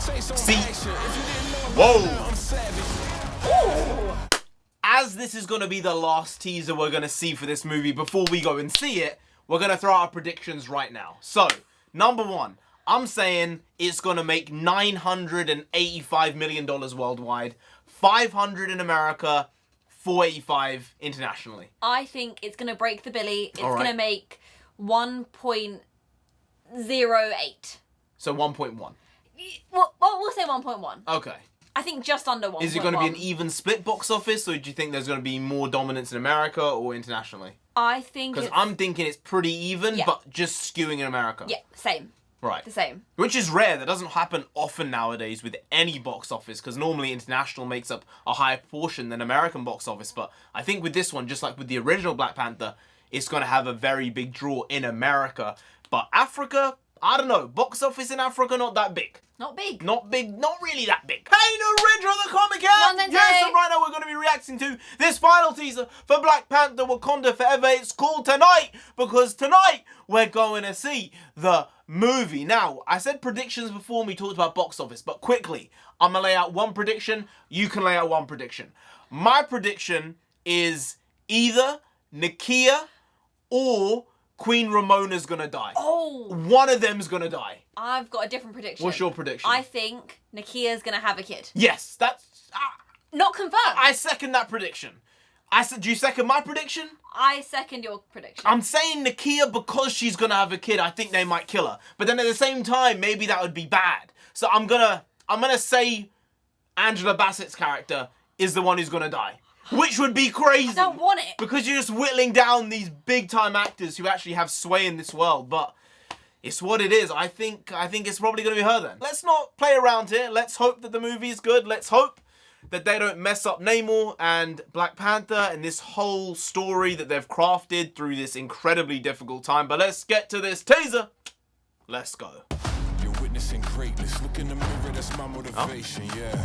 See? Whoa! Ooh. As this is going to be the last teaser we're going to see for this movie before we go and see it, we're going to throw out our predictions right now. So, number one, I'm saying it's going to make $985 million worldwide, 500 in America, 485 internationally. I think it's going to break the billy. It's going to make 1.08. So 1.1. Well, we'll say 1.1. Okay. I think just under 1.1. Is it going to be an even split box office, or do you think there's going to be more dominance in America or internationally? I think because I'm thinking it's pretty even, but just skewing in America. Yeah, same. Right. The same. Which is rare. That doesn't happen often nowadays with any box office, because normally international makes up a higher portion than American box office. But I think with this one, just like with the original Black Panther, it's going to have a very big draw in America. But Africa, I don't know. Box office in Africa, not that big. Not big. Not big, not really that big. Hey, NarendraTheComic here! NONSENSEI! Yes, and right now we're going to be reacting to this final teaser for Black Panther Wakanda Forever. It's called Tonight, because tonight we're going to see the movie. Now, I said predictions before when we talked about box office, but quickly, I'm going to lay out one prediction. You can lay out one prediction. My prediction is either Nakia or Queen Ramona's gonna die. Oh! One of them's gonna die. I've got a different prediction. What's your prediction? I think Nakia's gonna have a kid. Yes, that's... Not confirmed. I second that prediction. Do you second my prediction? I second your prediction. I'm saying Nakia because she's gonna have a kid. I think they might kill her. But then at the same time, maybe that would be bad. So I'm gonna say Angela Bassett's character is the one who's gonna die. Which would be crazy. I don't want it. Because you're just whittling down these big time actors who actually have sway in this world. But it's what it is. I think it's probably going to be her then. Let's not play around here. Let's hope that the movie is good. Let's hope that they don't mess up Namor and Black Panther and this whole story that they've crafted through this incredibly difficult time. But let's get to this teaser. Let's go. You're witnessing greatness. Look in the mirror. That's my motivation. Yeah.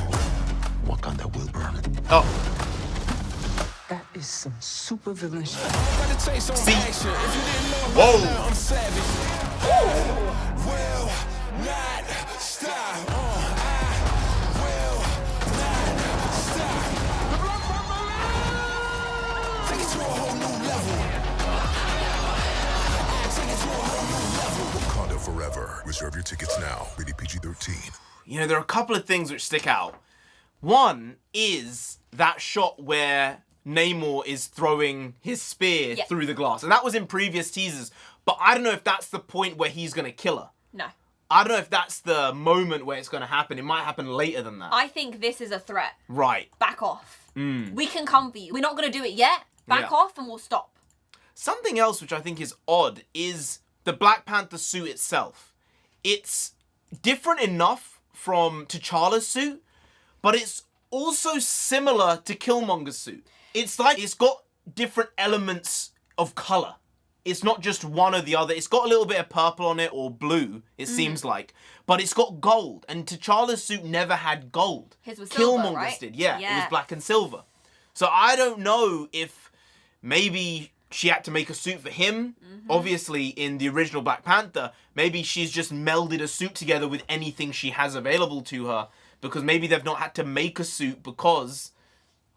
Wakanda will burn it. Oh. That is some super villain shit. See? Whoa! I'm savage. Will not stop. I will not stop. Take it to a whole new level. Take it to a whole new level. Wakanda Forever. Reserve your tickets now. Rated PG-13. You know, there are a couple of things which stick out. One is that shot where Namor is throwing his spear through the glass. And that was in previous teasers. But I don't know if that's the point where he's going to kill her. No. I don't know if that's the moment where it's going to happen. It might happen later than that. I think this is a threat. Right. Back off. We can come for you. We're not going to do it yet. Back off and we'll stop. Something else which I think is odd is the Black Panther suit itself. It's different enough from T'Challa's suit, but it's also similar to Killmonger's suit. It's like it's got different elements of colour. It's not just one or the other. It's got a little bit of purple on it, or blue, it seems like. But it's got gold. And T'Challa's suit never had gold. His was silver, Killmonger's right? did, yeah. It was black and silver. So I don't know if maybe she had to make a suit for him. Obviously, in the original Black Panther, maybe she's just melded a suit together with anything she has available to her. Because maybe they've not had to make a suit because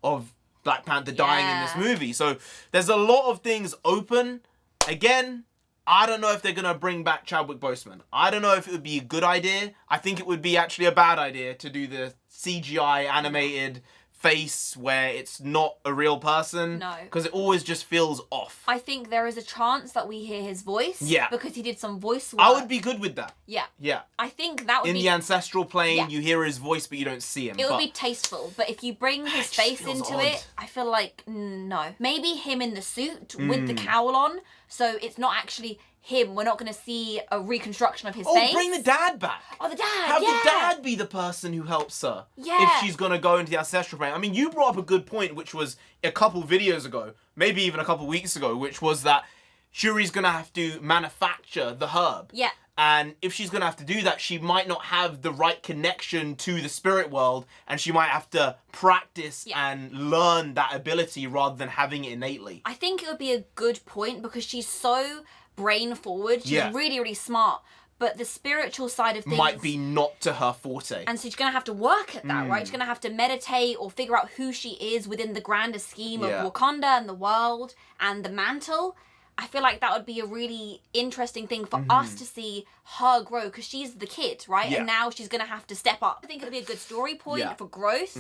of Black Panther dying in this movie. So there's a lot of things open. Again, I don't know if they're going to bring back Chadwick Boseman. I don't know if it would be a good idea. I think it would be actually a bad idea to do the CGI animated face where it's not a real person. No. Because it always just feels off. I think there is a chance that we hear his voice. Yeah. Because he did some voice work. I would be good with that. Yeah. Yeah. I think that would In be... the ancestral plane, you hear his voice, but you don't see him. It would be tasteful, but if you bring his face into it, I feel like, no. Maybe him in the suit with the cowl on, so it's not actually him. We're not going to see a reconstruction of his face. Oh, bring the dad back. Oh, the dad, Have the dad be the person who helps her. Yeah. If she's going to go into the ancestral plane. I mean, you brought up a good point, which was a couple videos ago, maybe even a couple weeks ago, which was that Shuri's going to have to manufacture the herb. Yeah. And if she's going to have to do that, she might not have the right connection to the spirit world, and she might have to practice and learn that ability rather than having it innately. I think it would be a good point because she's so brain forward. She's really, really smart. but the spiritual side of things might be not to her forte. And so she's going to have to work at that, right? She's going to have to meditate or figure out who she is within the grander scheme of Wakanda and the world and the mantle. I feel like that would be a really interesting thing for us to see her grow, because she's the kid, right? Yeah. And now she's going to have to step up. I think it would be a good story point for growth,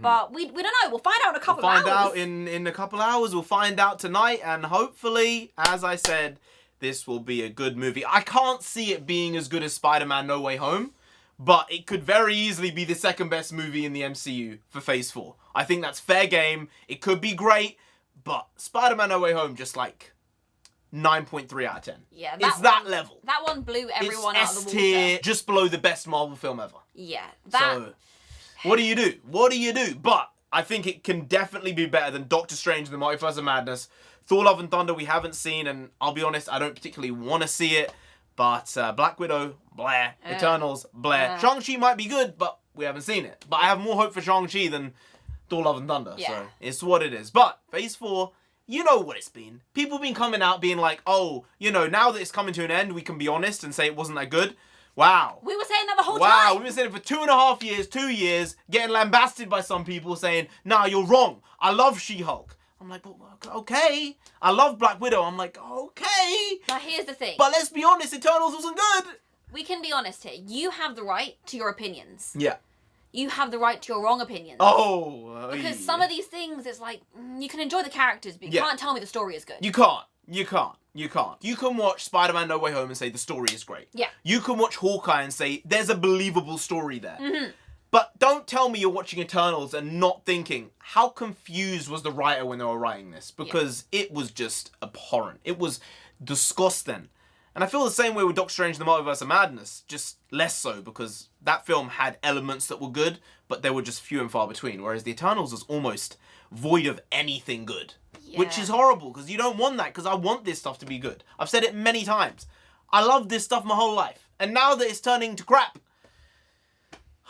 but we don't know. We'll find out in a couple of hours. We'll find out in a couple hours. We'll find out tonight, and hopefully, as I said, this will be a good movie. I can't see it being as good as Spider-Man No Way Home, but it could very easily be the second best movie in the MCU for Phase 4. I think that's fair game. It could be great, but Spider-Man No Way Home just like 9.3 out of 10. Yeah, it's that level. That one blew everyone it's out of the S-tier, water. just below the best Marvel film ever. Yeah. So, what do you do? What do you do? But I think it can definitely be better than Doctor Strange and the Multiverse of Madness. Thor Love and Thunder we haven't seen, and I'll be honest, I don't particularly want to see it. But Black Widow, blah. Eternals, blah. Shang-Chi might be good, but we haven't seen it. But I have more hope for Shang-Chi than Thor Love and Thunder. Yeah. So it's what it is. But Phase 4... you know what it's been. People have been coming out being like, oh, you know, now that it's coming to an end, we can be honest and say it wasn't that good. Wow. We were saying that the whole Wow, time. we've been saying it for 2.5 years, 2 years, getting lambasted by some people saying, nah, you're wrong. I love She-Hulk. I'm like, okay. I love Black Widow. I'm like, okay. Now here's the thing. But let's be honest, Eternals wasn't good. We can be honest here. You have the right to your opinions. Yeah. You have the right to your wrong opinions. Oh. Because some of these things, it's like, you can enjoy the characters, but you can't tell me the story is good. You can't. You can't. You can't. You can watch Spider-Man No Way Home and say the story is great. Yeah. You can watch Hawkeye and say there's a believable story there. But don't tell me you're watching Eternals and not thinking, how confused was the writer when they were writing this? Because it was just abhorrent. It was disgusting. And I feel the same way with Doctor Strange and the Multiverse of Madness, just less so, because that film had elements that were good, but they were just few and far between, whereas the Eternals was almost void of anything good. Which is horrible, because you don't want that, because I want this stuff to be good. I've said it many times. I love this stuff my whole life. And now that it's turning to crap,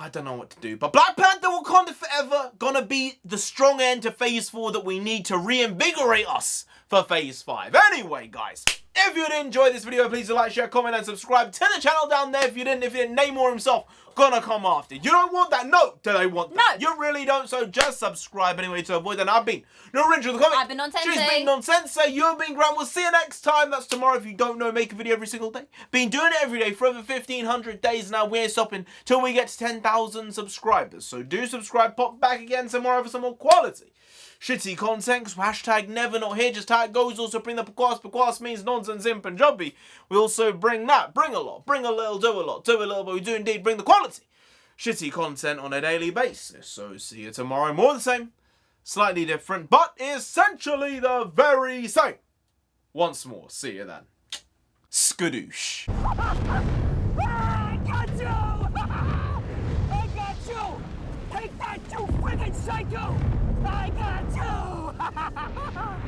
I don't know what to do. But Black Panther Wakanda Forever gonna be the strong end to Phase 4 that we need to reinvigorate us for Phase 5. Anyway, guys, if you did enjoy this video, please do like, share, comment, and subscribe to the channel down there. If you didn't, Namor himself gonna come after. You don't want that? No. Do they want that? No. You really don't, so just subscribe anyway to avoid that. I've been NarendraTheComic. I've been NONSENSEI. She's been NONSENSEI. You've been Grant. We'll see you next time. That's tomorrow. If you don't know, make a video every single day. Been doing it every day for over 1,500 days now. We ain't stopping till we get to 10,000 subscribers. So do subscribe. Pop back again tomorrow for some more quality shitty content. Hashtag never not here, just how it goes. Also bring the Pakwas. Pakwas means nonsense in Punjabi. We also bring that. Bring a lot. Bring a little, do a lot. Do a little, but we do indeed bring the quality shitty content on a daily basis. So see you tomorrow. More the same. Slightly different, but essentially the very same. Once more. See you then. Skadoosh. I got you! I got you! Take that, you friggin' psycho! I got you!